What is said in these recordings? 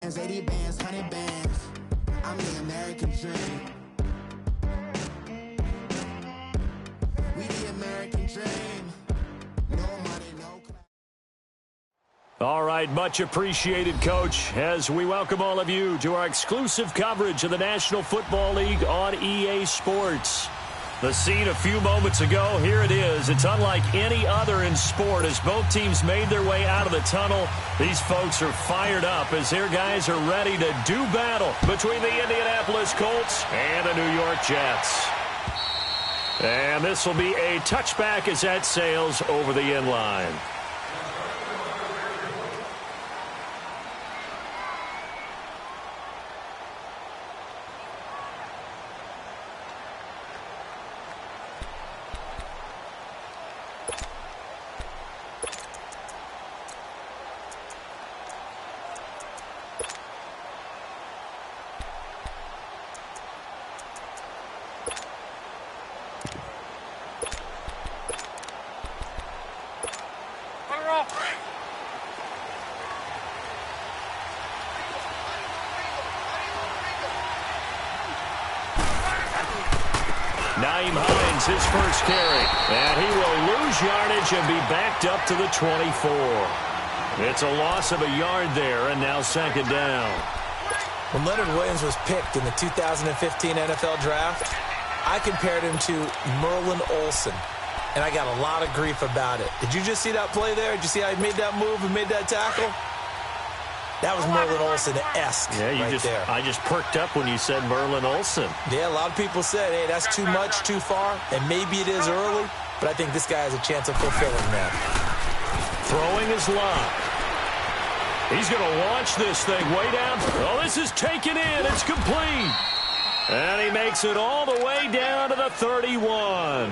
bands, 80 bands, 100 bands. I'm the American dream. We the American dream. No money, no class. All right, much appreciated, Coach, as we welcome all of you to our exclusive coverage of the National Football League on EA Sports. The scene a few moments ago, here it is. It's unlike any other in sport as both teams made their way out of the tunnel. These folks are fired up as their guys are ready to do battle between the Indianapolis Colts and the New York Jets. And this will be a touchback as that sails over the end line. His first carry, and he will lose yardage and be backed up to the 24. It's a loss of a yard there, and now second down. When Leonard Williams was picked in the 2015 NFL Draft, I compared him to Merlin Olsen, and I got a lot of grief about it. Did you just see that play there? Did you see how he made that move and made that tackle? That was Merlin Olsen-esque there. I just perked up when you said Merlin Olsen. Yeah, a lot of people said, hey, that's too much, too far, and maybe it is early, but I think this guy has a chance of fulfilling that. Throwing his lob. He's going to launch this thing way down. Oh, this is taken in. It's complete. And he makes it all the way down to the 31.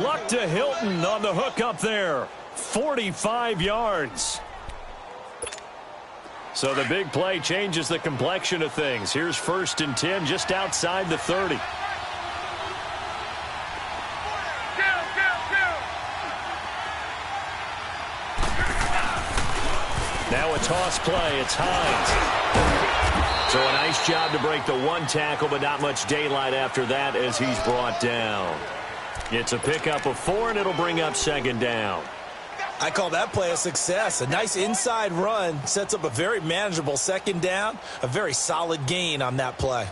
Luck to Hilton on the hook up there. 45 yards. So the big play changes the complexion of things. Here's 1st and 10 just outside the 30. Now a toss play. It's Hines. So a nice job to break the one tackle, but not much daylight after that as he's brought down. It's a pickup of 4, and it'll bring up second down. I call that play a success. A nice inside run sets up a very manageable second down, a very solid gain on that play.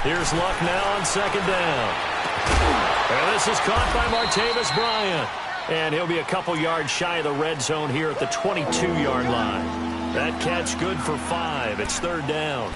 Here's Luck now on second down. And this is caught by Martavis Bryant. And he'll be a couple yards shy of the red zone here at the 22-yard line. That catch good for 5. It's third down.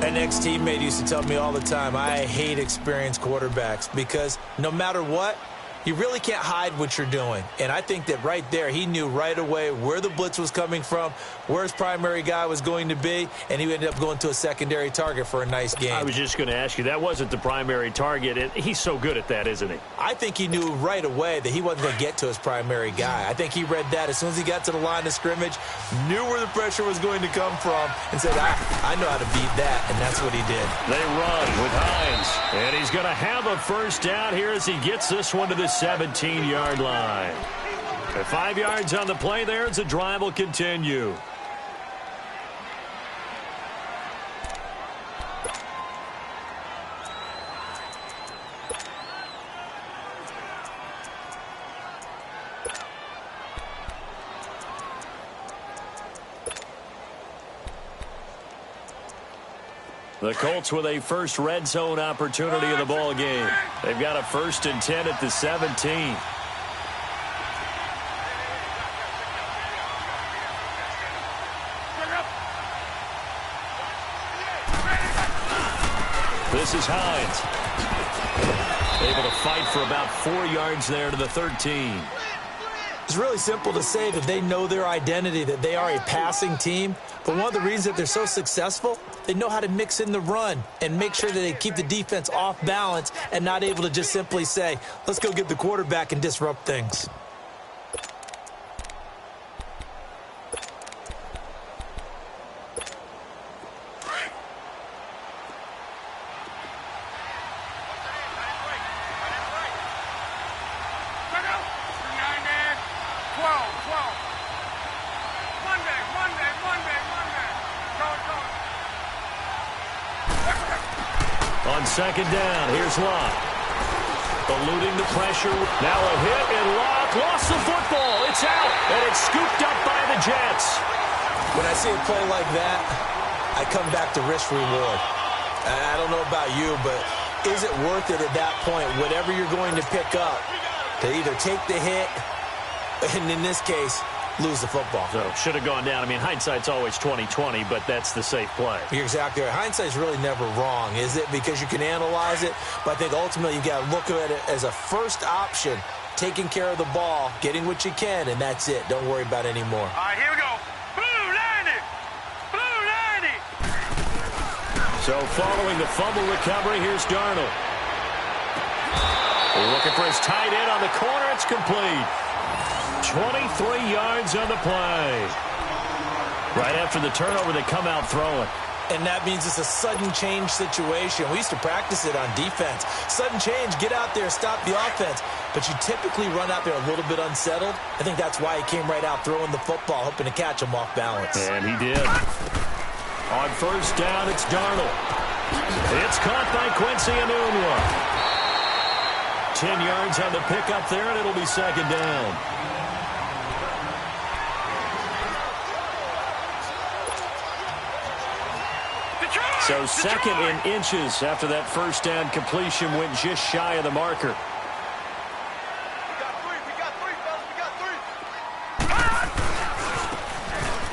An ex-teammate used to tell me all the time, I hate experienced quarterbacks because no matter what, you really can't hide what you're doing. And I think that right there, he knew right away where the blitz was coming from, where his primary guy was going to be, and he ended up going to a secondary target for a nice game. I was just going to ask you, that wasn't the primary target. He's so good at that, isn't he? I think he knew right away that he wasn't going to get to his primary guy. I think he read that as soon as he got to the line of scrimmage, knew where the pressure was going to come from, and said, I know how to beat that, and that's what he did. They run with Hines, and he's going to have a first down here as he gets this one to the 17-yard line. At 5 yards on the play there as the drive will continue. The Colts with a first red zone opportunity in the ball game. They've got a 1st and 10 at the 17. This is Hines. Able to fight for about 4 yards there to the 13. It's really simple to say that they know their identity, that they are a passing team. But one of the reasons that they're so successful, they know how to mix in the run and make sure that they keep the defense off balance and not able to just simply say, let's go get the quarterback and disrupt things. On second down, here's Locke. Eluding the pressure. Now a hit, and Locke lost the football. It's out, and it's scooped up by the Jets. When I see a play like that, I come back to risk-reward. I don't know about you, but is it worth it at that point, whatever you're going to pick up, to either take the hit, and in this case, lose the football? So, should have gone down. I mean, hindsight's always 20/20, but that's the safe play. You're exactly right. Hindsight's really never wrong, is it? Because you can analyze it, but I think ultimately you got to look at it as a first option, taking care of the ball, getting what you can, and that's it. Don't worry about it anymore. All right, here we go. Blue 90! Blue 90! So, following the fumble recovery, here's Darnold. Looking for his tight end on the corner. It's complete. 23 yards on the play. Right after the turnover, they come out throwing. And that means it's a sudden change situation. We used to practice it on defense. Sudden change, get out there, stop the offense. But you typically run out there a little bit unsettled. I think that's why he came right out throwing the football, hoping to catch him off balance. And he did. On first down, it's Darnold. It's caught by Quincy Enunwa. 10 yards on the pickup there, and it'll be second down. So second in inches after that first down completion went just shy of the marker.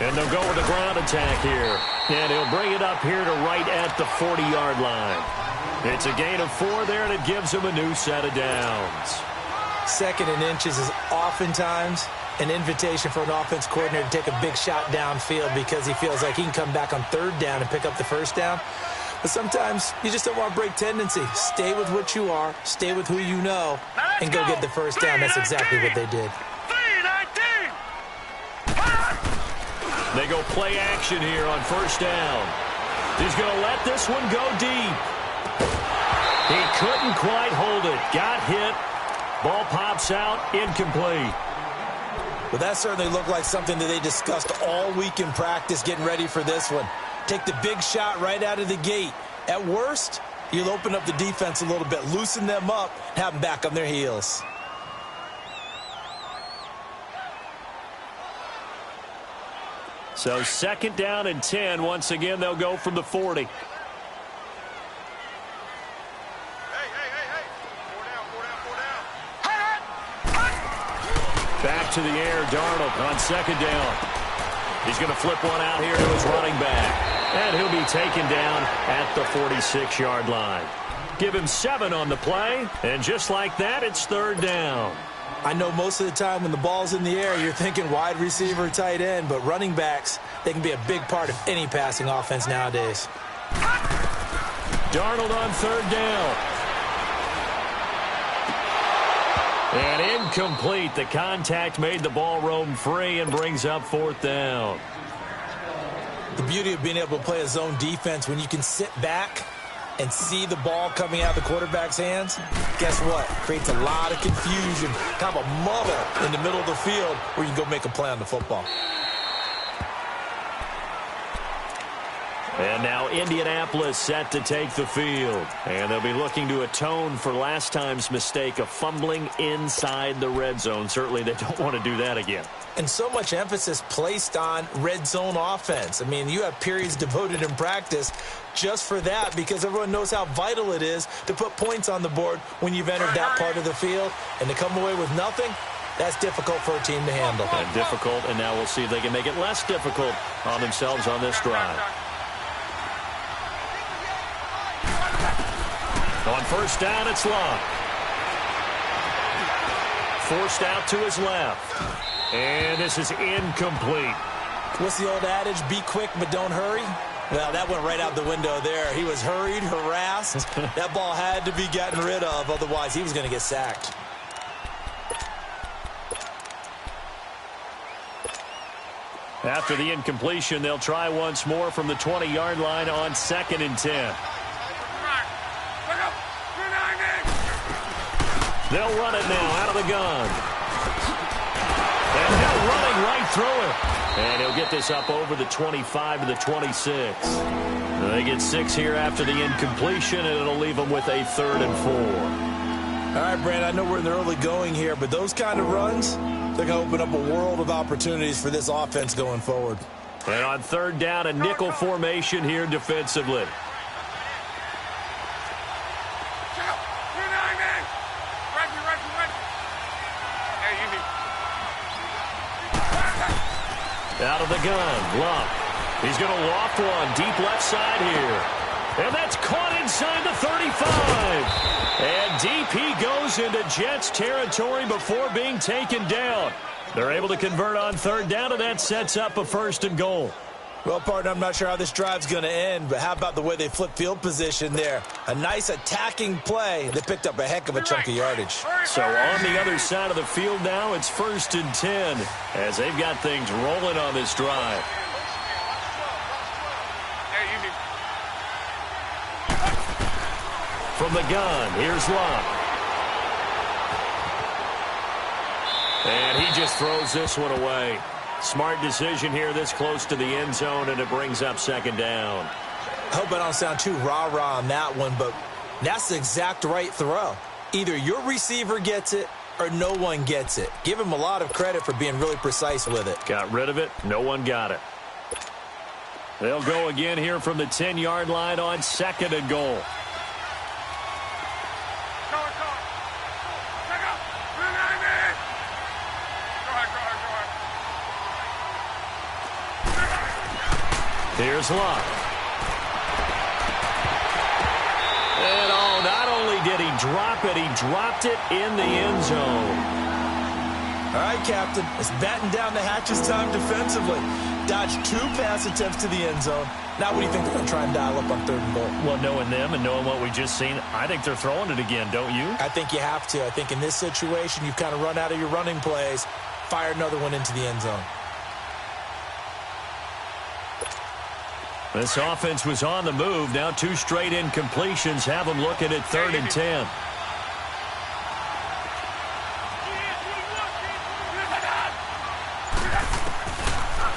And they'll go with a ground attack here. And he'll bring it up here to right at the 40-yard line. It's a gain of 4 there, and it gives him a new set of downs. Second in inches is oftentimes an invitation for an offense coordinator to take a big shot downfield because he feels like he can come back on third down and pick up the first down. But sometimes you just don't want to break tendency. Stay with what you are, stay with who you know, and go get the first down. That's exactly what they did. They go play action here on first down. He's going to let this one go deep. He couldn't quite hold it. Got hit. Ball pops out. Incomplete. Well, that certainly looked like something that they discussed all week in practice getting ready for this one. Take the big shot right out of the gate. At worst, you'll open up the defense a little bit, loosen them up, have them back on their heels. So second down and 10. Once again, they'll go from the 40. Back to the air, Darnold on second down. He's going to flip one out here to his running back. And he'll be taken down at the 46-yard line. Give him 7 on the play, and just like that, it's third down. I know most of the time when the ball's in the air, you're thinking wide receiver, tight end, but running backs, they can be a big part of any passing offense nowadays. Darnold on third down. And incomplete. The contact made the ball roam free and brings up fourth down. The beauty of being able to play a zone defense when you can sit back and see the ball coming out of the quarterback's hands, guess what? Creates a lot of confusion, kind of a muddle in the middle of the field where you can go make a play on the football. And now Indianapolis set to take the field. And they'll be looking to atone for last time's mistake of fumbling inside the red zone. Certainly they don't want to do that again. And so much emphasis placed on red zone offense. I mean, you have periods devoted in practice just for that because everyone knows how vital it is to put points on the board when you've entered that part of the field. And to come away with nothing, that's difficult for a team to handle. And difficult, and now we'll see if they can make it less difficult on themselves on this drive. On first down, it's Locke. Forced out to his left. And this is incomplete. What's the old adage? Be quick, but don't hurry. Well, that went right out the window there. He was hurried, harassed. That ball had to be gotten rid of. Otherwise, he was going to get sacked. After the incompletion, they'll try once more from the 20-yard line on second and 10. They'll run it now out of the gun. And they're running right through it. And he'll get this up over the 25 to the 26. They get 6 here after the incompletion, and it'll leave them with a 3rd and 4. All right, Brand, I know we're in the early going here, but those kind of runs, they're going to open up a world of opportunities for this offense going forward. And on 3rd down, a nickel formation here defensively. Out of the gun, Luck. He's going to loft one deep left side here. And that's caught inside the 35. And deep he goes into Jets territory before being taken down. They're able to convert on 3rd down, and that sets up a 1st and goal. Well, partner, I'm not sure how this drive's going to end, but how about the way they flip field position there? A nice attacking play. They picked up a heck of a chunk of yardage. So on the other side of the field now, it's 1st and 10 as they've got things rolling on this drive. From the gun, here's Luck. And he just throws this one away. Smart decision here this close to the end zone, and it brings up 2nd down. I hope I don't sound too rah-rah on that one, but that's the exact right throw. Either your receiver gets it or no one gets it. Give him a lot of credit for being really precise with it. Got rid of it. No one got it. They'll go again here from the 10-yard line on 2nd and goal. Here's Luck. And not only did he drop it, he dropped it in the end zone. All right, Captain. It's batten down the hatches time defensively. Dodged 2 pass attempts to the end zone. Now what do you think they're going to try and dial up on 3rd and goal? Well, knowing them and knowing what we just seen, I think they're throwing it again, don't you? I think you have to. I think in this situation, you've kind of run out of your running plays. Fire another one into the end zone. This offense was on the move. Now 2 straight incompletions have them looking at 3rd and 10.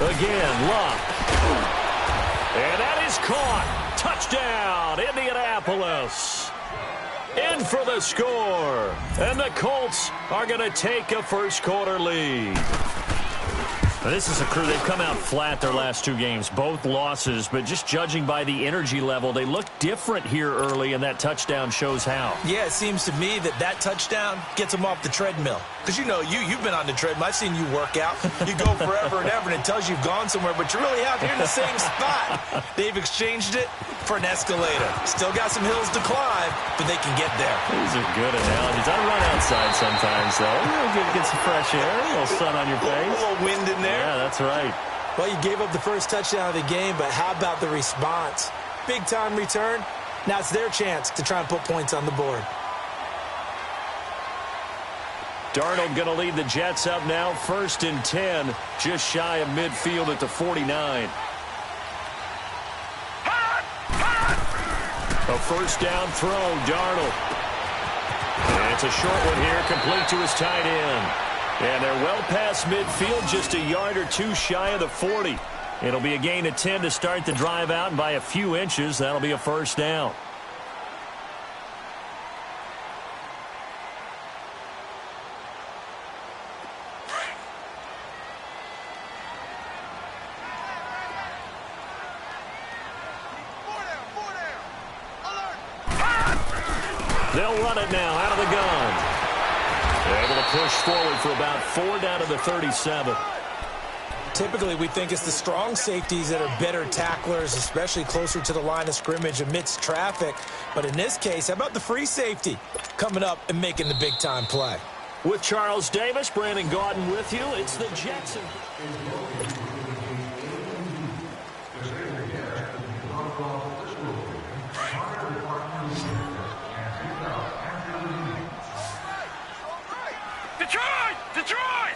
Again, Luck. And that is caught. Touchdown, Indianapolis. In for the score. And the Colts are going to take a first-quarter lead. This is a crew, they've come out flat their last 2 games, both losses, but just judging by the energy level, they look different here early, and that touchdown shows how. Yeah, it seems to me that touchdown gets them off the treadmill. Because you know, you've been on the treadmill. I've seen you work out. You go forever and ever, and it tells you you've gone somewhere, but you're really out here in the same spot. They've exchanged it for an escalator. Still got some hills to climb, but they can get there. These are good analogies. I run outside sometimes, though. Get some fresh air, a little sun on your face. A little wind in there. Yeah, that's right. Well, you gave up the first touchdown of the game, but how about the response? Big-time return. Now it's their chance to try and put points on the board. Darnold going to lead the Jets up now, 1st and 10, just shy of midfield at the 49. A 1st down throw, Darnold. And it's a short one here, complete to his tight end. And they're well past midfield, just a yard or 2 shy of the 40. It'll be a gain of 10 to start the drive out, and by a few inches, that'll be a 1st down. They'll run it now out of the gun. They're able to push forward for about 4 down to the 37. Typically, we think it's the strong safeties that are better tacklers, especially closer to the line of scrimmage amidst traffic. But in this case, how about the free safety coming up and making the big-time play? With Charles Davis, Brandon Gaudin with you. It's the Jets. Detroit!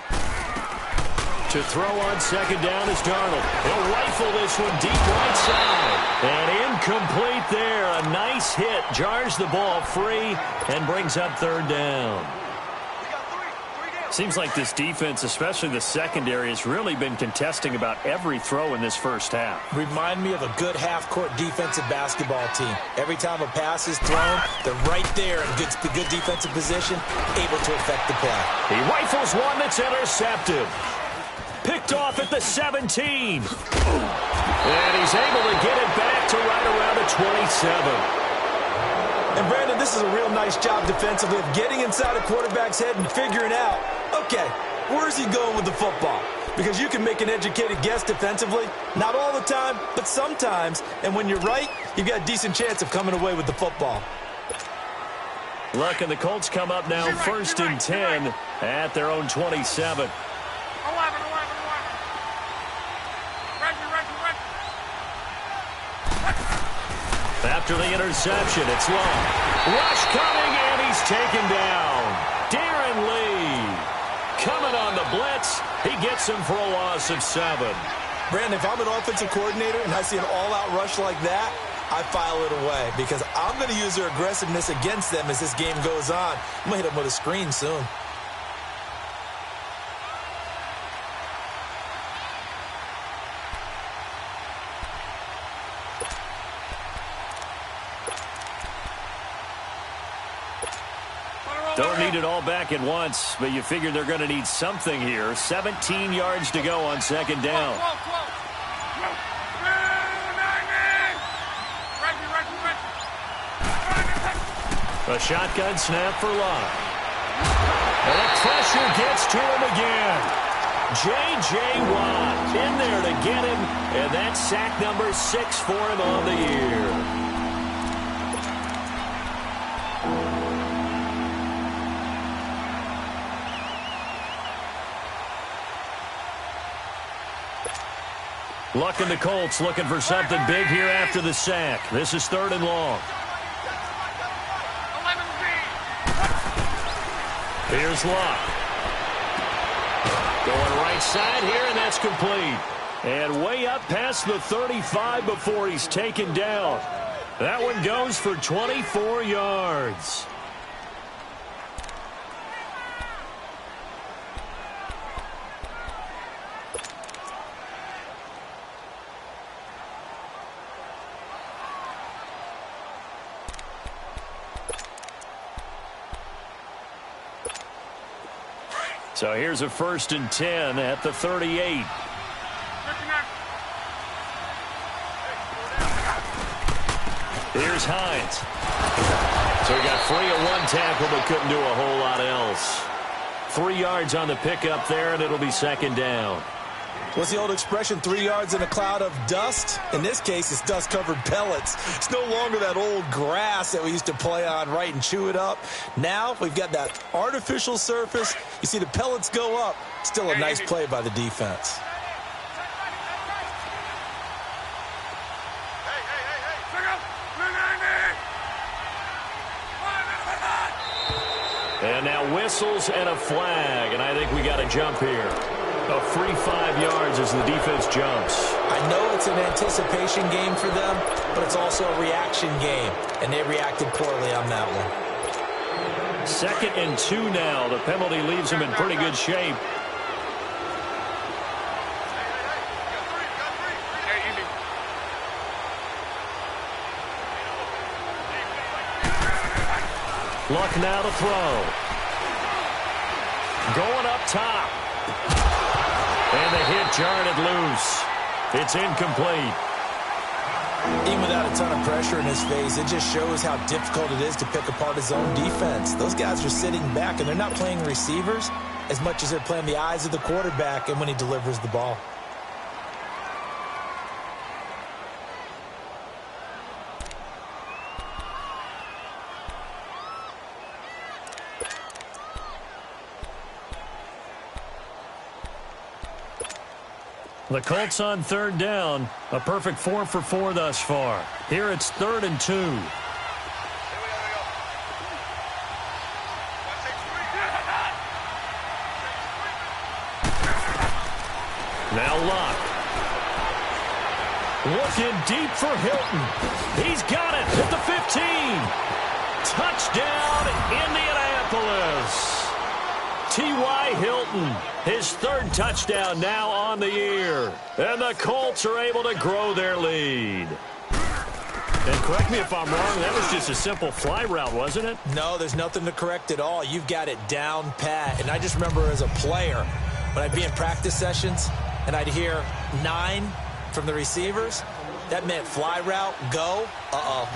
To throw on 2nd down is Darnold. He'll rifle this one deep right side. And incomplete there. A nice hit. Jars the ball free and brings up 3rd down. Seems like this defense, especially the secondary, has really been contesting about every throw in this first half. Remind me of a good half-court defensive basketball team. Every time a pass is thrown, they're right there in good defensive position, able to affect the play. He rifles one that's intercepted. Picked off at the 17. And he's able to get it back to right around the 27. And, Brandon, this is a real nice job defensively of getting inside a quarterback's head and figuring out, okay, where's he going with the football? Because you can make an educated guess defensively. Not all the time, but sometimes. And when you're right, you've got a decent chance of coming away with the football. Look, and the Colts come up now first and 10 at their own 27. After the interception, it's long. Rush coming, and he's taken down. Darren Lee coming on the blitz. He gets him for a loss of 7. Brandon, if I'm an offensive coordinator and I see an all-out rush like that, I file it away because I'm going to use their aggressiveness against them as this game goes on. I'm going to hit them with a screen soon. Don't need it all back at once, but you figure they're going to need something here. 17 yards to go on second down. A shotgun snap for Locke. And the pressure gets to him again. J.J. Watt in there to get him, and that's sack number 6 for him on the year. Luck and the Colts looking for something big here after the sack. This is 3rd and long. Here's Luck. Going right side here, and that's complete. And way up past the 35 before he's taken down. That one goes for 24 yards. So here's a 1st and 10 at the 38. Here's Hines. So he got free of one tackle but couldn't do a whole lot else. 3 yards on the pickup there, and it'll be 2nd down. What's the old expression, 3 yards in a cloud of dust? In this case, it's dust-covered pellets. It's no longer that old grass that we used to play on, right, and chew it up. Now we've got that artificial surface. You see the pellets go up. Still a nice play by the defense. And now whistles and a flag, and I think we got a jump here. A free 5 yards as the defense jumps. I know it's an anticipation game for them, but it's also a reaction game, and they reacted poorly on that one. 2nd and 2 now. The penalty leaves them in pretty good shape. Luck now to throw. Going up top. And the hit jarred it loose. It's incomplete. Even without a ton of pressure in his face, it just shows how difficult it is to pick apart his own defense. Those guys are sitting back, and they're not playing receivers as much as they're playing the eyes of the quarterback and when he delivers the ball. The Colts on 3rd down. A perfect 4 for 4 thus far. Here it's 3rd and 2. Now Luck. Looking deep for Hilton. He's got it at the 15. Touchdown, Indianapolis. T.Y. Hilton, his third touchdown now on the year. And the Colts are able to grow their lead. And correct me if I'm wrong, that was just a simple fly route, wasn't it? No, there's nothing to correct at all. You've got it down pat. And I just remember as a player, when I'd be in practice sessions and I'd hear 9 from the receivers, that meant fly route, go.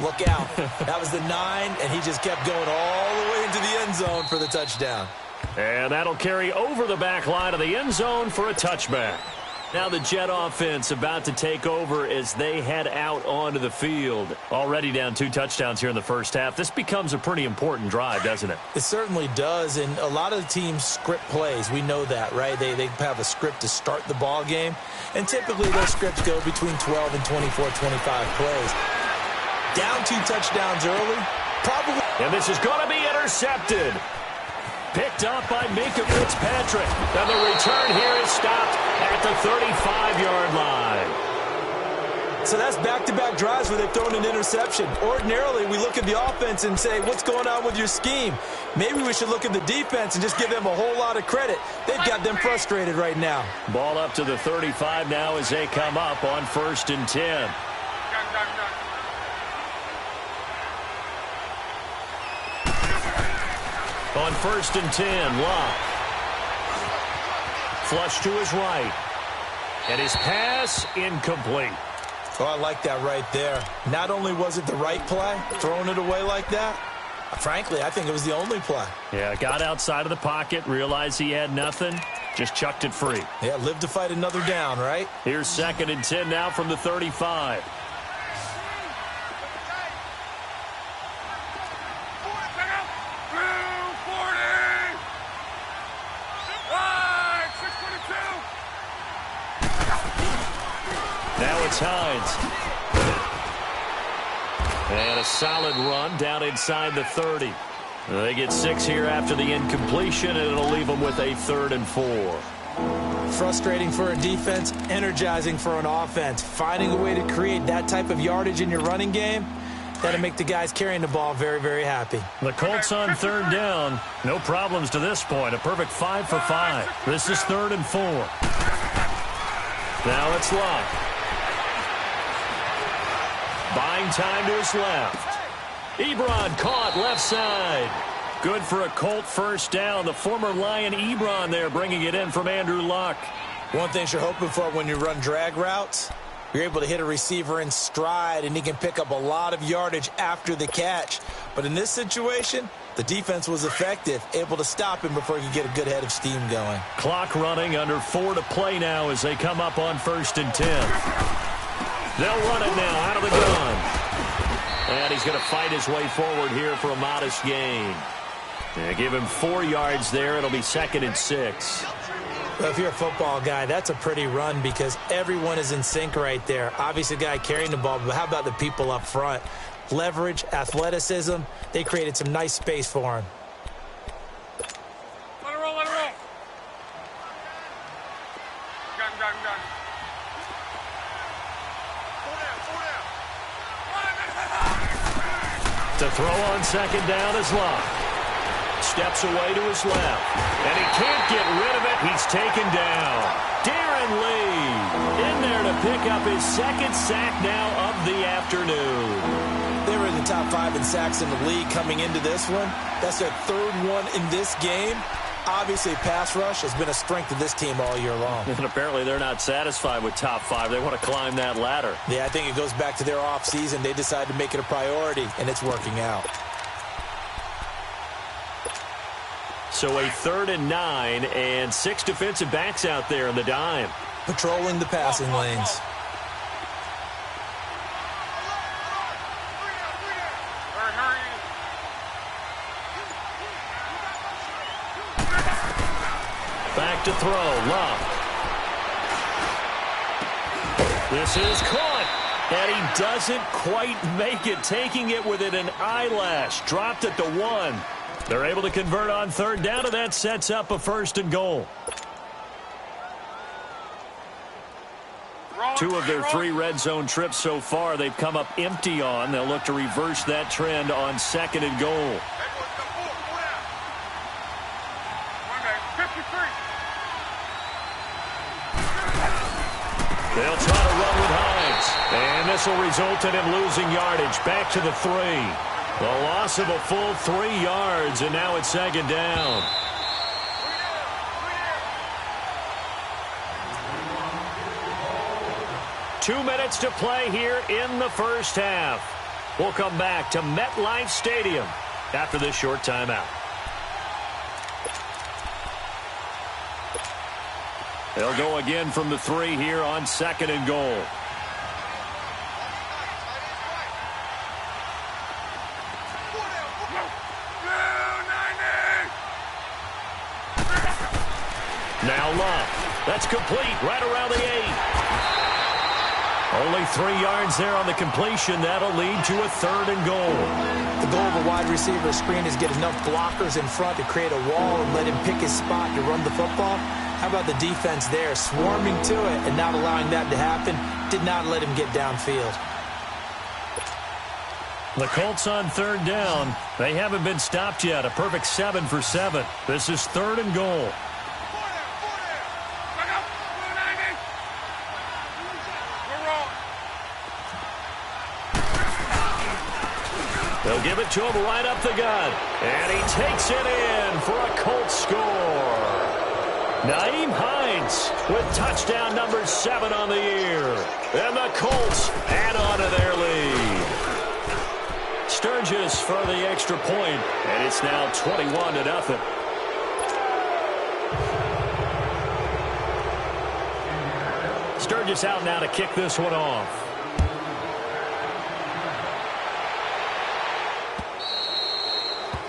Look out. That was the 9, and he just kept going all the way into the end zone for the touchdown. And that'll carry over the back line of the end zone for a touchback. Now the Jet offense about to take over as they head out onto the field. Already down 2 touchdowns here in the first half. This becomes a pretty important drive, doesn't it? It certainly does, and a lot of the teams script plays. We know that, right? They have a script to start the ball game, and typically those scripts go between 12 and 24, 25 plays. Down 2 touchdowns early, probably. And this is going to be intercepted. Picked up by Minka Fitzpatrick. And the return here is stopped at the 35-yard line. So that's back-to-back drives where they've thrown an interception. Ordinarily, we look at the offense and say, what's going on with your scheme? Maybe we should look at the defense and just give them a whole lot of credit. They've got them frustrated right now. Ball up to the 35 now as they come up on 1st and 10. On 1st and 10, Locke. Flush to his right. And his pass incomplete. Oh, I like that right there. Not only was it the right play, throwing it away like that, frankly, I think it was the only play. Yeah, got outside of the pocket, realized he had nothing, just chucked it free. Yeah, live to fight another down, right? Here's 2nd and 10 now from the 35. Now it's Hines. And a solid run down inside the 30. They get 6 here after the incompletion, and it'll leave them with a 3rd and 4. Frustrating for a defense, energizing for an offense. Finding a way to create that type of yardage in your running game, that'll make the guys carrying the ball very, very happy. The Colts on 3rd down. No problems to this point. A perfect 5 for 5. This is 3rd and 4. Now it's Locke. Buying time to his left. Ebron caught left side. Good for a Colt first down. The former Lion Ebron there bringing it in from Andrew Luck. One thing you're hoping for when you run drag routes, you're able to hit a receiver in stride, and he can pick up a lot of yardage after the catch. But in this situation, the defense was effective, able to stop him before he could get a good head of steam going. Clock running, under 4 to play now as they come up on 1st and 10. They'll run it now out of the gun. And he's going to fight his way forward here for a modest gain. Yeah, give him 4 yards there. It'll be 2nd and 6. Well, if you're a football guy, that's a pretty run because everyone is in sync right there. Obviously, the guy carrying the ball, but how about the people up front? Leverage, athleticism, they created some nice space for him. Let it roll, let it roll. Gun. To throw on 2nd down is Locke. Steps away to his left. And he can't get rid of it. He's taken down. Darren Lee in there to pick up his 2nd sack now of the afternoon. They were in the top 5 in sacks in the league coming into this one. That's their 3rd one in this game. Obviously, pass rush has been a strength of this team all year long. And apparently they're not satisfied with top 5. They want to climb that ladder. Yeah, I think it goes back to their offseason. They decided to make it a priority, and it's working out. So a 3rd and 9 and 6 defensive backs out there in the dime. Patrolling the passing lanes. Back to throw, Love. This is caught, and he doesn't quite make it, taking it within an eyelash. Dropped at the 1. They're able to convert on 3rd down, and that sets up a 1st and goal. 2 of their 3 red zone trips so far they've come up empty on. They'll look to reverse that trend on 2nd and goal. They'll try to run with Hines. And this will result in him losing yardage. Back to the 3. The loss of a full 3 yards, and now it's second down. Two minutes to play here in the first half. We'll come back to MetLife Stadium after this short timeout. They'll go again from the 3 here on 2nd and goal. Now Love. That's complete right around the 8. Only 3 yards there on the completion. That'll lead to a 3rd and goal. The goal of a wide receiver screen is get enough blockers in front to create a wall and let him pick his spot to run the football. How about the defense there, swarming to it and not allowing that to happen? Did not let him get downfield. The Colts on 3rd down. They haven't been stopped yet. A perfect 7 for 7. This is 3rd and goal. They'll give it to him right up the gut. And he takes it in for a Colts score. Nyheim Hines with touchdown number 7 on the year. And the Colts add on to their lead. Sturgis for the extra point, and it's now 21-0. Sturgis out now to kick this one off.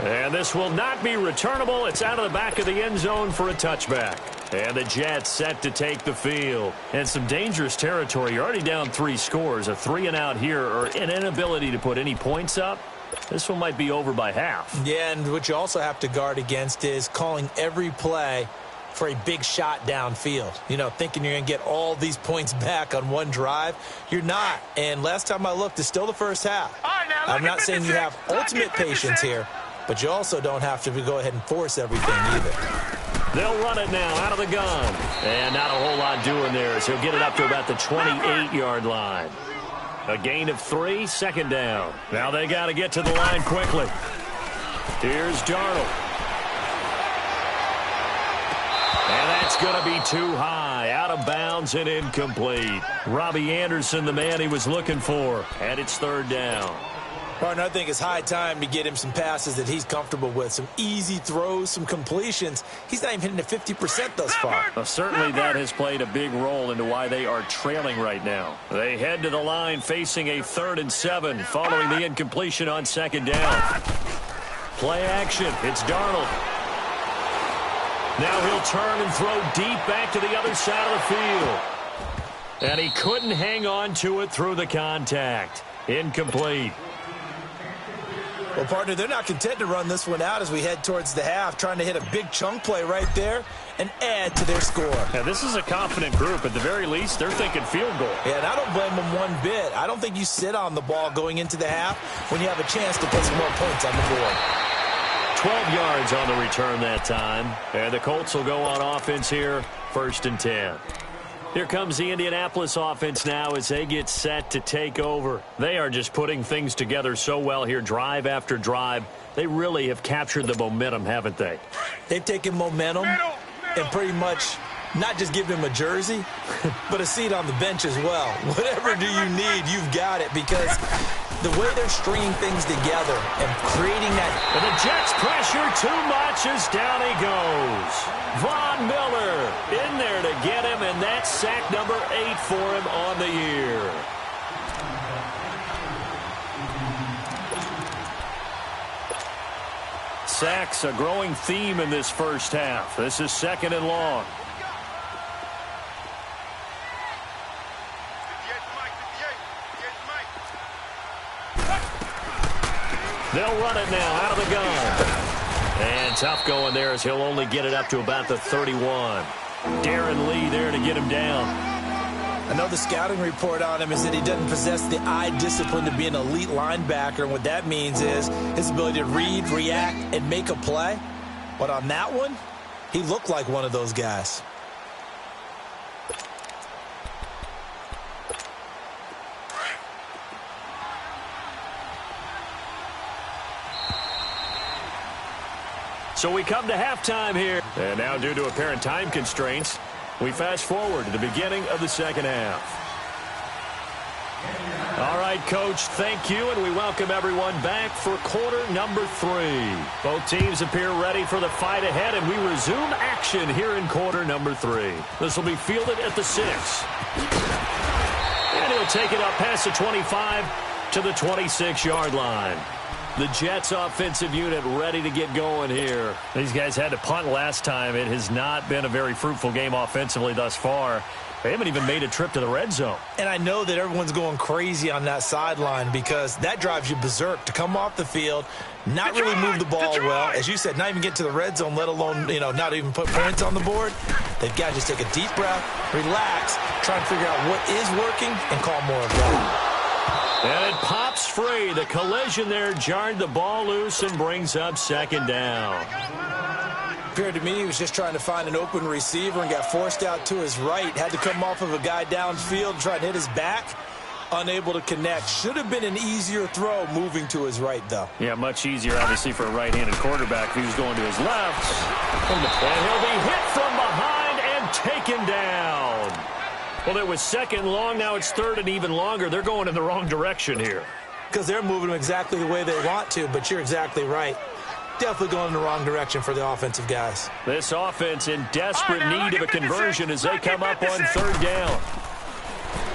And this will not be returnable. It's out of the back of the end zone for a touchback. And the Jets set to take the field. And some dangerous territory. You're already down 3 scores. A 3-and-out here or an inability to put any points up. This one might be over by half. Yeah, and what you also have to guard against is calling every play for a big shot downfield. You know, thinking you're going to get all these points back on one drive. You're not. And last time I looked, it's still the first half. I'm not saying you have ultimate patience here, but you also don't have to go ahead and force everything either. They'll run it now out of the gun. And not a whole lot doing there as he'll get it up to about the 28-yard line. A gain of 3, 2nd down. Now they got to get to the line quickly. Here's Darnold. And that's going to be too high. Out of bounds and incomplete. Robbie Anderson, the man he was looking for. And it's 3rd down. Partner, I think it's high time to get him some passes that he's comfortable with. Some easy throws, some completions. He's not even hitting at 50% thus far. Well, certainly that has played a big role into why they are trailing right now. They head to the line facing a 3rd and 7 following the incompletion on 2nd down. Play action. It's Darnold. Now he'll turn and throw deep back to the other side of the field. And he couldn't hang on to it through the contact. Incomplete. Well, partner, they're not content to run this one out as we head towards the half, trying to hit a big chunk play right there and add to their score. Yeah, this is a confident group. At the very least, they're thinking field goal. Yeah, and I don't blame them one bit. I don't think you sit on the ball going into the half when you have a chance to put some more points on the board. 12 yards on the return that time. And the Colts will go on offense here, 1st and 10. Here comes the Indianapolis offense now as they get set to take over. They are just putting things together so well here, drive after drive. They really have captured the momentum, haven't they? They've taken momentum and pretty much not just given him a jersey, but a seat on the bench as well. Whatever do you need, you've got it, because the way they're stringing things together and creating that. And the Jets pressure too much as down he goes. Von Miller in there to get him, and that's sack number 8 for him on the year. Sacks a growing theme in this first half. This is 2nd and long. They'll run it now out of the gun. And tough going there as he'll only get it up to about the 31. Darren Lee there to get him down. I know the scouting report on him is that he doesn't possess the eye discipline to be an elite linebacker. And what that means is his ability to read, react, and make a play. But on that one, he looked like one of those guys. So we come to halftime here. And now, due to apparent time constraints, we fast forward to the beginning of the second half. All right, Coach, thank you, and we welcome everyone back for quarter number 3. Both teams appear ready for the fight ahead, and we resume action here in quarter number 3. This will be fielded at the 6. And he'll take it up past the 25 to the 26-yard line. The Jets offensive unit ready to get going here. These guys had to punt last time. It has not been a very fruitful game offensively thus far. They haven't even made a trip to the red zone. And I know that everyone's going crazy on that sideline because that drives you berserk to come off the field, not really move the ball well. As you said, not even get to the red zone, let alone, not even put points on the board. They've got to just take a deep breath, relax, try and figure out what is working, and call more of that. And it pops free. The collision there jarred the ball loose and brings up second down. Appeared to me he was just trying to find an open receiver and got forced out to his right. Had to come off of a guy downfield, try to hit his back. Unable to connect. Should have been an easier throw moving to his right, though. Yeah, much easier, obviously, for a right-handed quarterback if he was going to his left. And he'll be hit from behind and taken down. Well, it was second long. Now it's third and even longer. They're going in the wrong direction here. Because they're moving them exactly the way they want to, but you're exactly right. Definitely going in the wrong direction for the offensive guys. This offense in desperate need of a conversion as they come up on third down.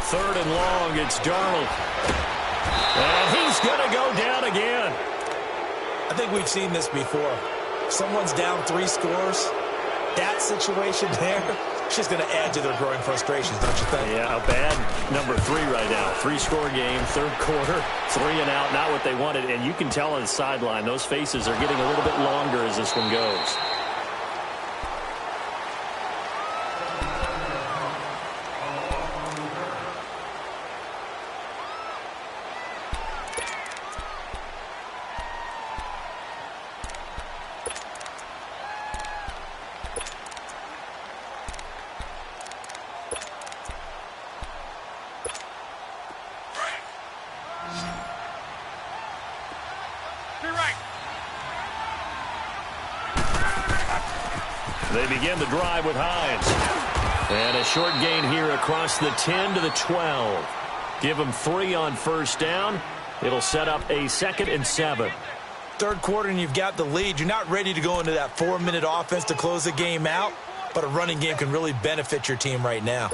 Third and long, it's Darnold. And he's going to go down again. I think we've seen this before. Someone's down 3 scores. That situation there, it's just going to add to their growing frustrations, don't you think? Yeah, a bad number 3 right now. 3-score game, third quarter, 3 and out, not what they wanted. And you can tell on the sideline, those faces are getting a little bit longer as this one goes. They begin the drive with Hines. And a short gain here across the 10 to the 12. Give them 3 on first down. It'll set up a 2nd and 7. Third quarter and you've got the lead. You're not ready to go into that 4-minute offense to close the game out, but a running game can really benefit your team right now.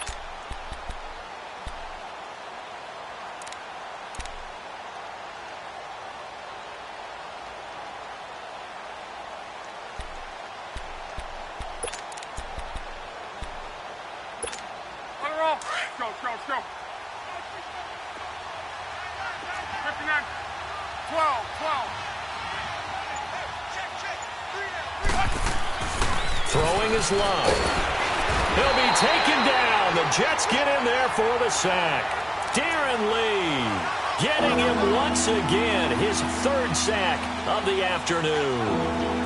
Go. 59, 12. Throwing his line. He'll be taken down. The Jets get in there for the sack. Darren Lee getting him once again. His 3rd sack of the afternoon.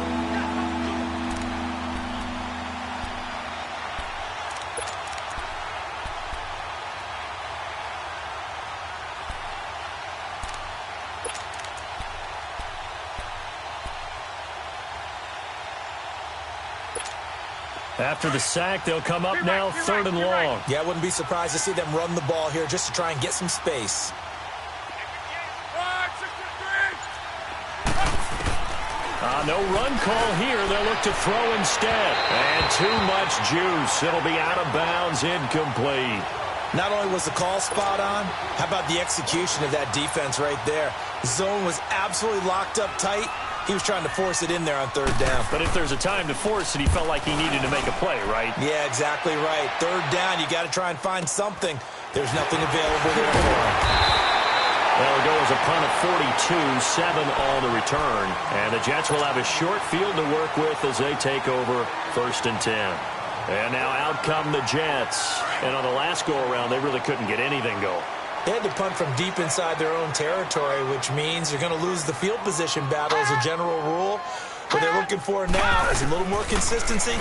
After the sack, they'll come up now 3rd and long. Yeah, I wouldn't be surprised to see them run the ball here just to try and get some space. No run call here. They'll look to throw instead. And too much juice. It'll be out of bounds, incomplete. Not only was the call spot on, how about the execution of that defense right there? The zone was absolutely locked up tight. He was trying to force it in there on 3rd down. But if there's a time to force it, he felt like he needed to make a play, right? Yeah, exactly right. 3rd down, you got to try and find something. There's nothing available there for him. Well, it goes a punt of 42, 7 on the return. And the Jets will have a short field to work with as they take over 1st and 10. And now out come the Jets. And on the last go-around, they really couldn't get anything going. They had to punt from deep inside their own territory, which means you're going to lose the field position battle as a general rule. What they're looking for now is a little more consistency.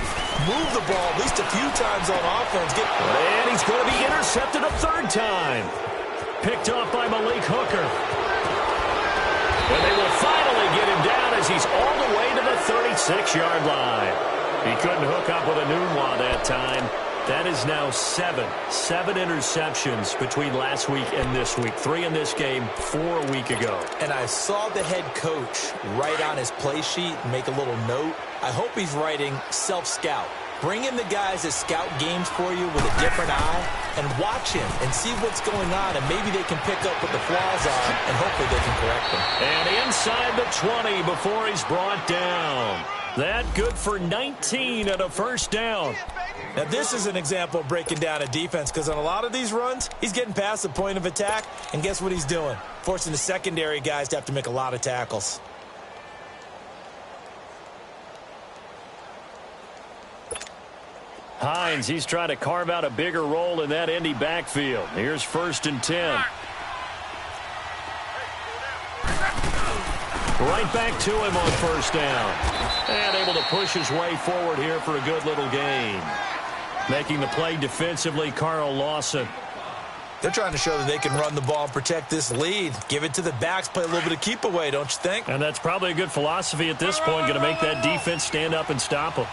Move the ball at least a few times on offense. And he's going to be intercepted a 3rd time. Picked off by Malik Hooker. And they will finally get him down as he's all the way to the 36-yard line. He couldn't hook up with a Nunwa that time. That is now seven interceptions between last week and this week. 3 in this game, 4 a week ago. And I saw the head coach write on his play sheet and make a little note. I hope he's writing self-scout. Bring in the guys that scout games for you with a different eye and watch him and see what's going on, and maybe they can pick up what the flaws are, and hopefully they can correct them. And inside the 20 before he's brought down. That good for 19 and a first down. Now, this is an example of breaking down a defense, because on a lot of these runs, he's getting past the point of attack, and guess what he's doing? Forcing the secondary guys to have to make a lot of tackles. Hines, he's trying to carve out a bigger role in that Indy backfield. Here's 1st and 10. Right back to him on 1st down. And able to push his way forward here for a good little gain. Making the play defensively, Carl Lawson. They're trying to show that they can run the ball and protect this lead. Give it to the backs, play a little bit of keep away, don't you think? And that's probably a good philosophy at this point. Going to make that defense stand up and stop them.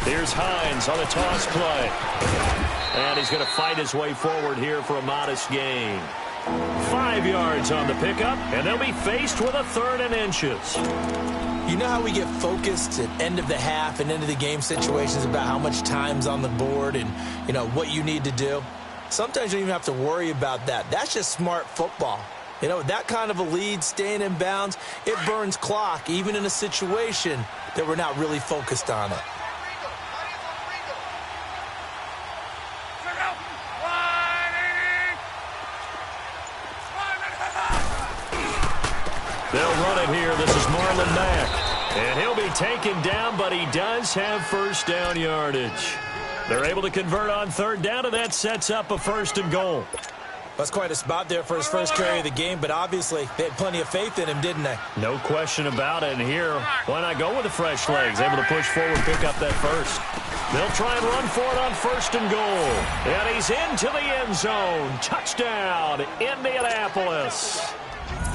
Here's Hines on a toss play. And he's going to fight his way forward here for a modest gain. 5 yards on the pickup, and they'll be faced with a 3rd and inches. You know how we get focused at end of the half and end of the game situations about how much time's on the board and, you know, what you need to do? Sometimes you don't even have to worry about that. That's just smart football. You know, that kind of a lead, staying in bounds, it burns clock, even in a situation that we're not really focused on it. They'll run it here. This is Marlon Mack. And he'll be taken down, but he does have 1st down yardage. They're able to convert on 3rd down, and that sets up a 1st and goal. That's quite a spot there for his first carry of the game, but obviously they had plenty of faith in him, didn't they? No question about it. And here, why not go with the fresh legs? Able to push forward, pick up that 1st. They'll try and run for it on 1st and goal. And he's into the end zone. Touchdown, Indianapolis.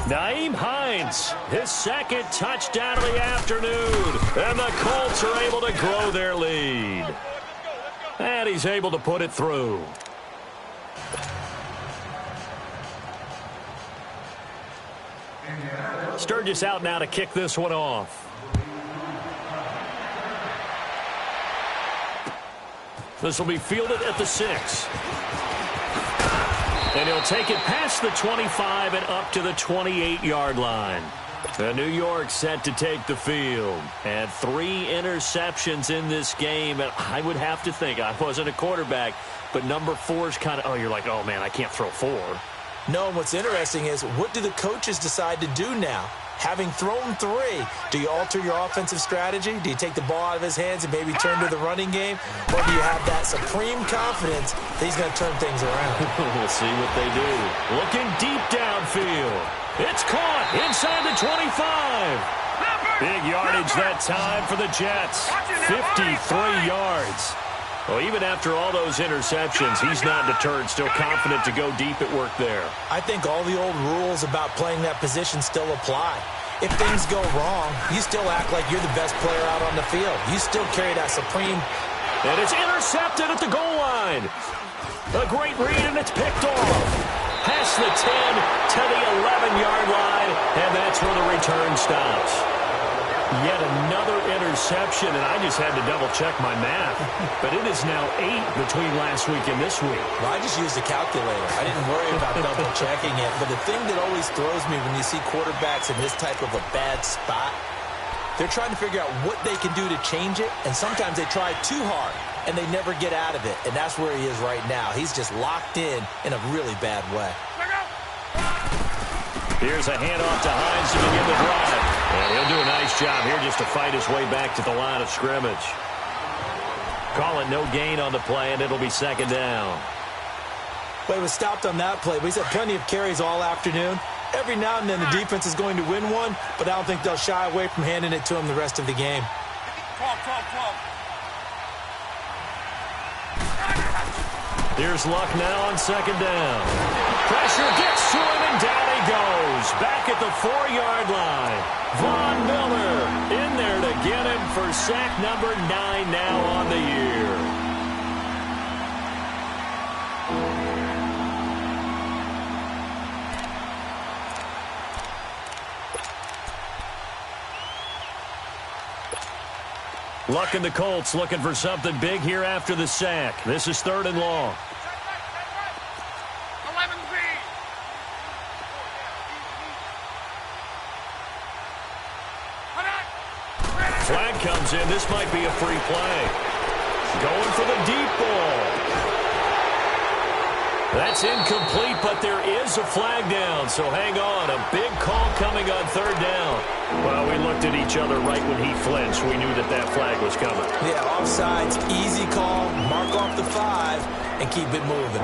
Nyheim Hines, his 2nd touchdown of the afternoon. And the Colts are able to grow their lead. And he's able to put it through. Sturgis out now to kick this one off. This will be fielded at the 6. And he'll take it past the 25 and up to the 28-yard line. The New York set to take the field. And 3 interceptions in this game. And I would have to think, I wasn't a quarterback, but number 4 is kind of, you're like, oh, man, I can't throw 4. No, and what's interesting is, what do the coaches decide to do now? Having thrown 3, do you alter your offensive strategy? Do you take the ball out of his hands and maybe turn to the running game? Or do you have that supreme confidence that he's going to turn things around? We'll see what they do. Looking deep downfield. It's caught inside the 25. Big yardage that time for the Jets. 53 yards. Well, even after all those interceptions, he's not deterred, still confident to go deep at work there. I think all the old rules about playing that position still apply. If things go wrong, you still act like you're the best player out on the field. You still carry that supreme. And it's intercepted at the goal line. A great read, and it's picked off. Past the 10 to the 11-yard line, and that's where the return stops. Yet another interception, and I just had to double-check my math. But it is now 8 between last week and this week. Well, I just used a calculator. I didn't worry about double-checking it. But the thing that always throws me when you see quarterbacks in this type of a bad spot, they're trying to figure out what they can do to change it, and sometimes they try too hard, and they never get out of it. And that's where he is right now. He's just locked in a really bad way. Here's a handoff to Hines to begin the drive. And he'll do a nice job here just to fight his way back to the line of scrimmage. Call it no gain on the play, and it'll be 2nd down. Well, he was stopped on that play, but he's had plenty of carries all afternoon. Every now and then the defense is going to win one, but I don't think they'll shy away from handing it to him the rest of the game. Here's Luck now on 2nd down. Pressure gets to him, and down he goes. Back at the 4-yard line. Von Miller in there to get him for sack number 9 now on the year. Luck in the Colts looking for something big here after the sack. This is 3rd and long. 11B. Flag comes in. This might be a free play. Going for the deep ball. That's incomplete, but there is a flag down, so hang on. A big call coming on 3rd down. Well, we looked at each other right when he flinched. We knew that that flag was coming. Yeah, offsides, easy call, mark off the 5, and keep it moving.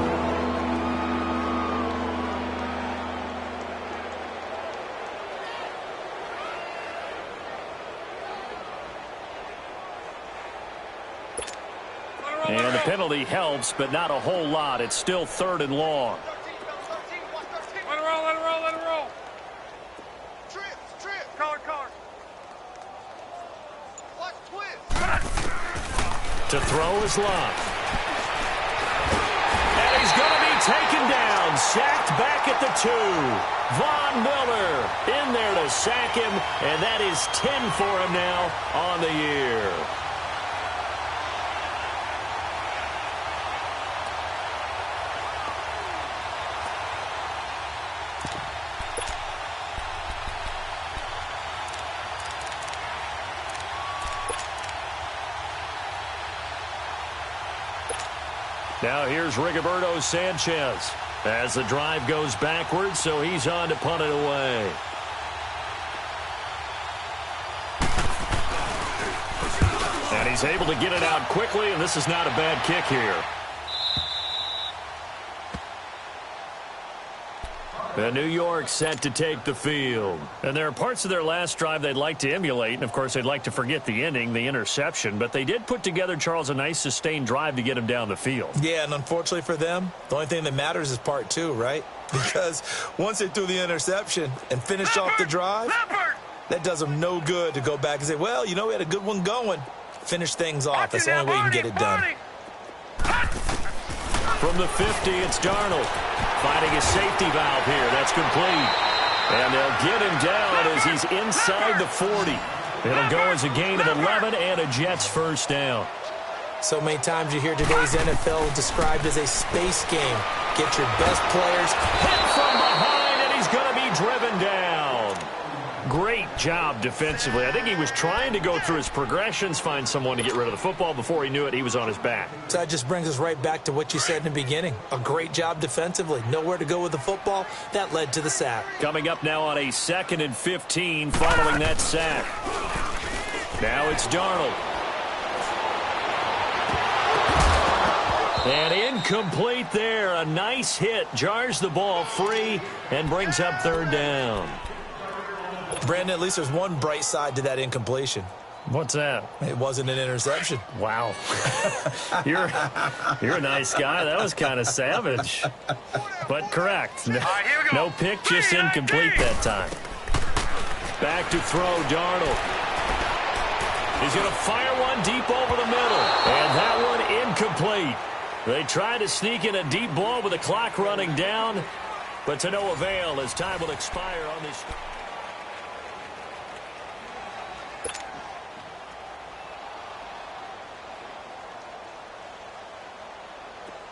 And the penalty helps, but not a whole lot. It's still 3rd and long. Let it roll, let it roll, let it roll. Trip. Collar. Watch twist. To throw is Love. And he's going to be taken down. Sacked back at the 2. Von Miller in there to sack him, and that is 10 for him now on the year. Now here's Rigoberto Sanchez as the drive goes backwards, so he's on to punt it away. And he's able to get it out quickly, and this is not a bad kick here. And New York set to take the field. And there are parts of their last drive they'd like to emulate. And, of course, they'd like to forget the ending, the interception. But they did put together, Charles, a nice sustained drive to get him down the field. Yeah, and unfortunately for them, the only thing that matters is part 2, right? Because once they threw the interception and finished off the drive, that does them no good to go back and say, well, you know, we had a good one going. Finish things off. That's the only way you can get it done. From the 50, it's Darnold. Finding a safety valve here. That's complete. And they'll get him down as he's inside the 40. It'll go as a gain of 11 and a Jets first down. So many times you hear today's NFL described as a space game. Get your best players. Hit from behind, and he's going to be driven down. Great job defensively. I think he was trying to go through his progressions, find someone to get rid of the football. Before he knew it, he was on his back. So that just brings us right back to what you said in the beginning. A great job defensively. Nowhere to go with the football. That led to the sack. Coming up now on a 2nd and 15 following that sack. Now it's Darnold. And incomplete there. A nice hit. Jars the ball free and brings up 3rd down. Brandon, at least there's one bright side to that incompletion. What's that? It wasn't an interception. Wow. You're a nice guy. That was kind of savage. But correct. No pick, just incomplete that time. Back to throw, Darnold. He's going to fire one deep over the middle. And that one incomplete. They tried to sneak in a deep ball with the clock running down, but to no avail as time will expire on this.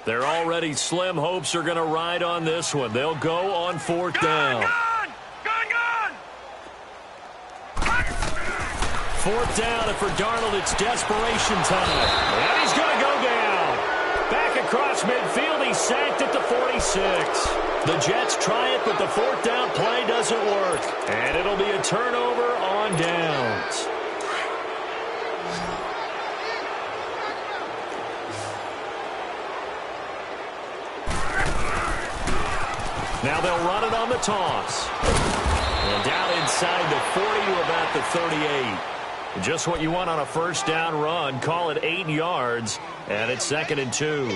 Their already slim hopes are going to ride on this one. They'll go on 4th down. Gone! 4th down, and for Darnold, it's desperation time. And he's going to go down. Back across midfield, he's sacked at the 46. The Jets try it, but the 4th down play doesn't work. And it'll be a turnover on downs. Now they'll run it on the toss. And down inside the 40 to about the 38. Just what you want on a 1st down run. Call it 8 yards, and it's 2nd and 2.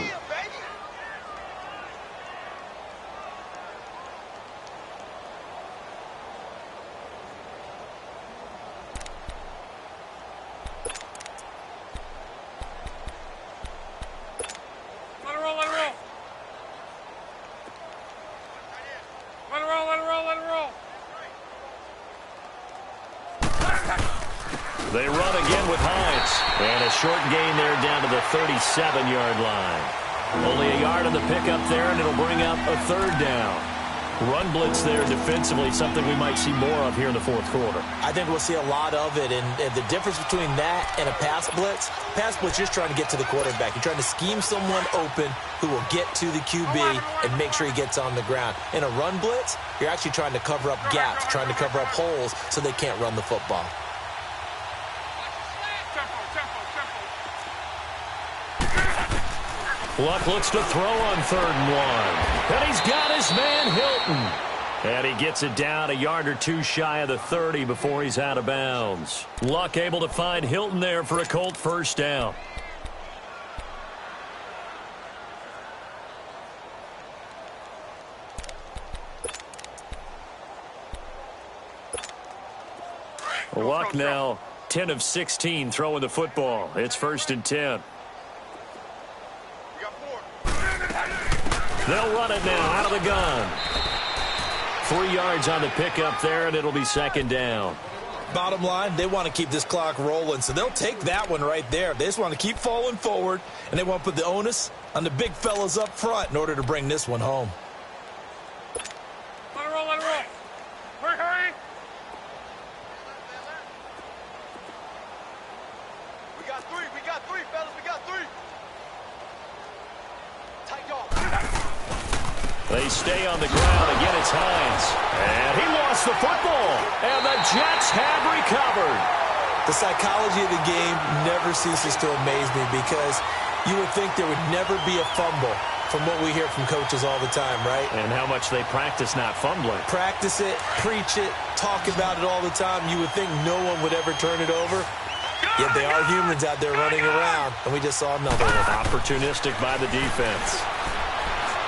They run again with Hines. And a short gain there down to the 37-yard line. Only a yard on the pickup there, and it'll bring up a third down. Run blitz there defensively, something we might see more of here in the fourth quarter. I think we'll see a lot of it, and the difference between that and a pass blitz, you're just trying to get to the quarterback. You're trying to scheme someone open who will get to the QB and make sure he gets on the ground. In a run blitz, you're actually trying to cover up gaps, trying to cover up holes so they can't run the football. Luck looks to throw on 3rd and 1. And he's got his man Hilton. And he gets it down a yard or two shy of the 30 before he's out of bounds. Luck able to find Hilton there for a Colt first down. Luck now 10 of 16 throwing the football. It's 1st and 10. They'll run it now out of the gun. 3 yards on the pickup there, and it'll be 2nd down. Bottom line, they want to keep this clock rolling, so they'll take that one right there. They just want to keep falling forward, and they want to put the onus on the big fellas up front in order to bring this one home. Let it roll, let it roll. Hurry, hurry. We got three, fellas, we got 3. Tight dog. They stay on the ground. Again, it's Hines. And he lost the football. And the Jets have recovered. The psychology of the game never ceases to amaze me because you would think there would never be a fumble from what we hear from coaches all the time, right? And how much they practice not fumbling. Practice it, preach it, talk about it all the time. You would think no one would ever turn it over. Yet they are humans out there running around, and we just saw another one. Opportunistic by the defense.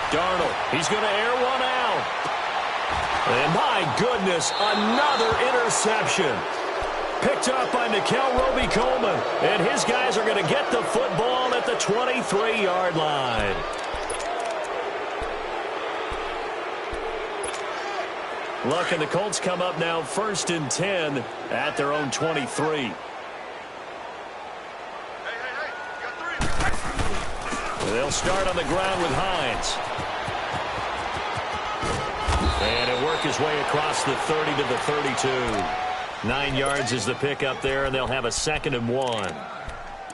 Darnold, he's going to air one out. And my goodness, another interception. Picked up by Nikel Roby-Coleman. And his guys are going to get the football at the 23-yard line. Luck and the Colts come up now 1st and 10 at their own 23. They'll start on the ground with Hines. And he'll work his way across the 30 to the 32. 9 yards is the pickup there, and they'll have a 2nd and 1.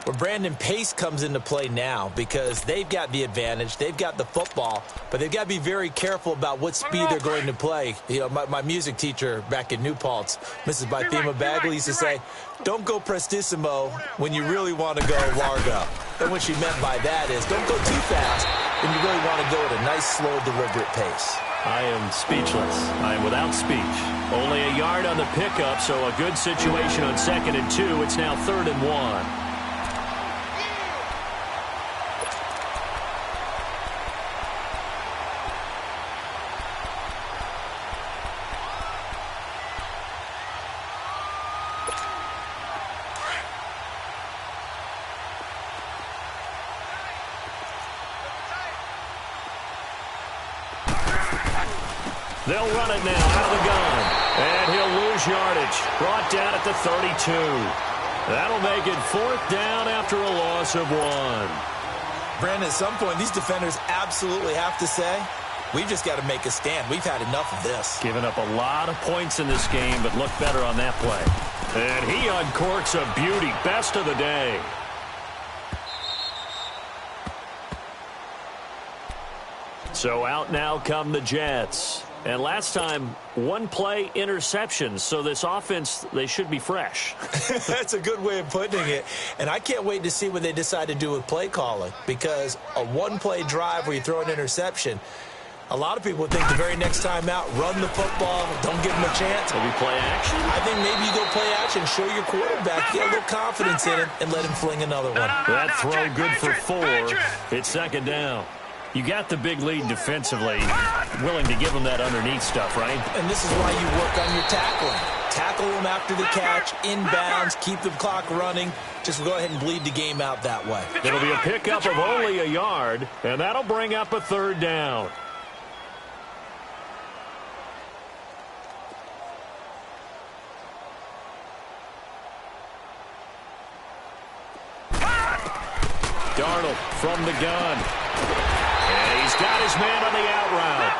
Well, Brandon, pace comes into play now because they've got the advantage. They've got the football, but they've got to be very careful about what speed they're going to play. You know, my music teacher back in New Paltz, Mrs. Bythema Bagley, used to say, don't go prestissimo when you really want to go largo. And what she meant by that is don't go too fast when you really want to go at a nice, slow, deliberate pace. I am speechless. I am without speech. Only a yard on the pickup, so a good situation on 2nd and 2. It's now 3rd and 1. They'll run it now out of the gun. And he'll lose yardage. Brought down at the 32. That'll make it 4th down after a loss of 1. Brandon, at some point, these defenders absolutely have to say, we've just got to make a stand. We've had enough of this. Giving up a lot of points in this game, but look better on that play. And he uncorks a beauty. Best of the day. So out now come the Jets. And last time, 1 play interception. So this offense, they should be fresh. That's a good way of putting it. And I can't wait to see what they decide to do with play calling. Because a 1-play drive where you throw an interception, a lot of people would think the very next time out, run the football, don't give them a chance. Maybe play action? I think maybe you go play action, show your quarterback, get a little confidence in him, and let him fling another one. That throw good for 4. It's 2nd down. You got the big lead defensively, willing to give them that underneath stuff, right? And this is why you work on your tackling. Tackle them after the catch, inbounds, keep the clock running. Just go ahead and bleed the game out that way. It'll be a pickup of only a yard, and that'll bring up a 3rd down. Darnold from the gun. And he's got his man on the out route.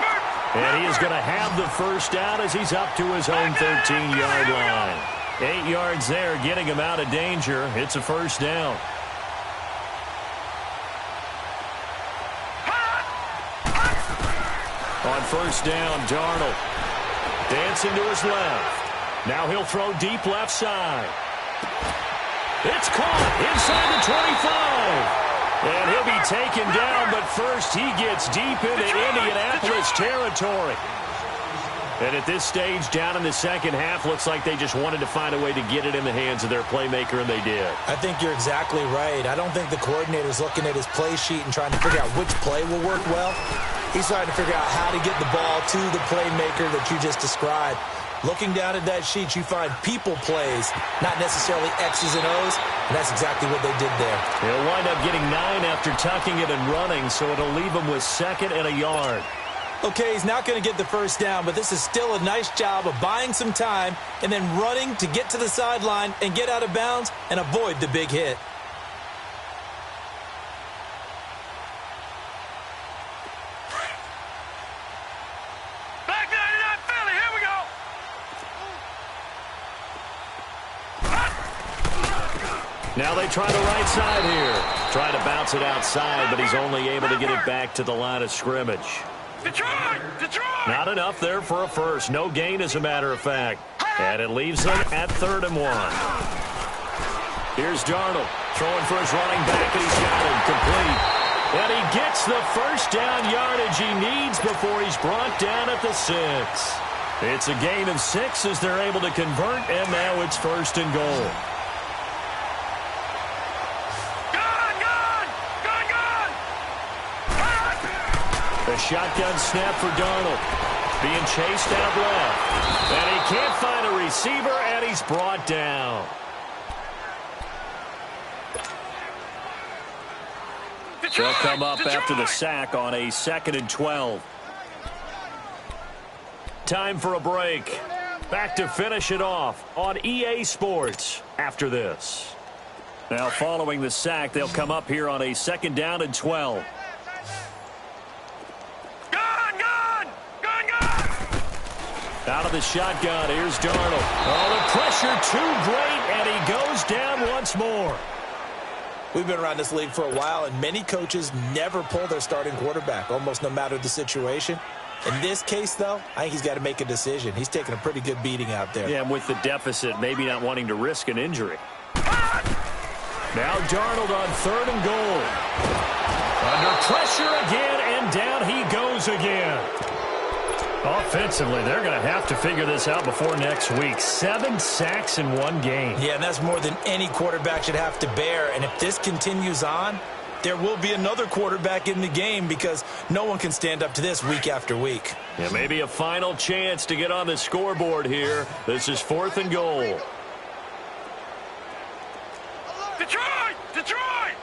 And he is going to have the first down as he's up to his own 13-yard line. 8 yards there, getting him out of danger. It's a first down. On first down, Darnold dancing to his left. Now he'll throw deep left side. It's caught inside the 25. And he'll be taken down, but first he gets deep into Indianapolis territory. And at this stage, down in the second half, looks like they just wanted to find a way to get it in the hands of their playmaker, and they did. I think you're exactly right. I don't think the coordinator's looking at his play sheet and trying to figure out which play will work well. He's trying to figure out how to get the ball to the playmaker that you just described. Looking down at that sheet, you find people plays, not necessarily X's and O's, and that's exactly what they did there. He'll wind up getting 9 after tucking it and running, so it'll leave him with 2nd and a yard. Okay, he's not going to get the first down, but this is still a nice job of buying some time and then running to get to the sideline and get out of bounds and avoid the big hit. Back 99 Philly, here we go. Now they try the right side here. Try to bounce it outside, but he's only able to get it back to the line of scrimmage. Detroit! Detroit! Not enough there for a first. No gain, as a matter of fact. And it leaves him at 3rd and 1. Here's Darnold throwing for his running back, and he's got him complete. And he gets the first down yardage he needs before he's brought down at the 6. It's a gain of 6 as they're able to convert, and now it's 1st and goal. A shotgun snap for Darnold. Being chased out left. And he can't find a receiver, and he's brought down. They'll come up after the sack on a 2nd and 12. Time for a break. Back to finish it off on EA Sports after this. Now following the sack, they'll come up here on a 2nd down and 12. Out of the shotgun, here's Darnold. Oh, the pressure too great, and he goes down once more. We've been around this league for a while, and many coaches never pull their starting quarterback, almost no matter the situation. In this case, though, I think he's got to make a decision. He's taking a pretty good beating out there. Yeah, and with the deficit, maybe not wanting to risk an injury. Now Darnold on 3rd and goal. Under pressure again, and down he goes again. Offensively, they're going to have to figure this out before next week. 7 sacks in one game. Yeah, and that's more than any quarterback should have to bear. And if this continues on, there will be another quarterback in the game because no one can stand up to this week after week. Yeah, maybe a final chance to get on the scoreboard here. This is 4th and goal. Detroit! Detroit!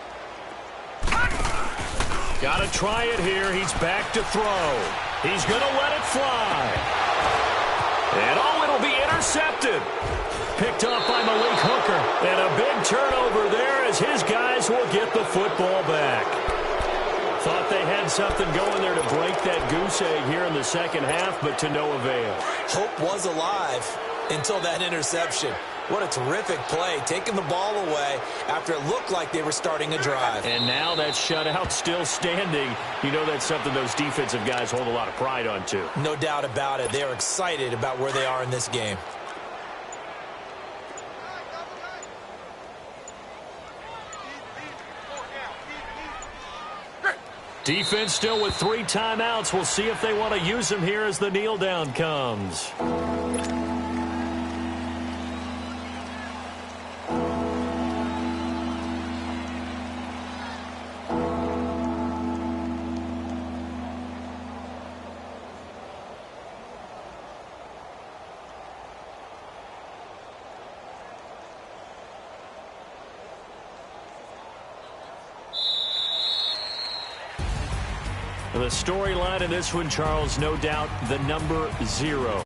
Got to try it here. He's back to throw. He's going to let it fly. And oh, it'll be intercepted. Picked up by Malik Hooker. And a big turnover there as his guys will get the football back. Thought they had something going there to break that goose egg here in the second half, but to no avail. Hope was alive until that interception. What a terrific play, taking the ball away after it looked like they were starting a drive. And now that shutout still standing. You know that's something those defensive guys hold a lot of pride on, too. No doubt about it. They're excited about where they are in this game. Defense still with 3 timeouts. We'll see if they want to use them here as the kneel down comes. The storyline in this one, Charles, no doubt the number 0.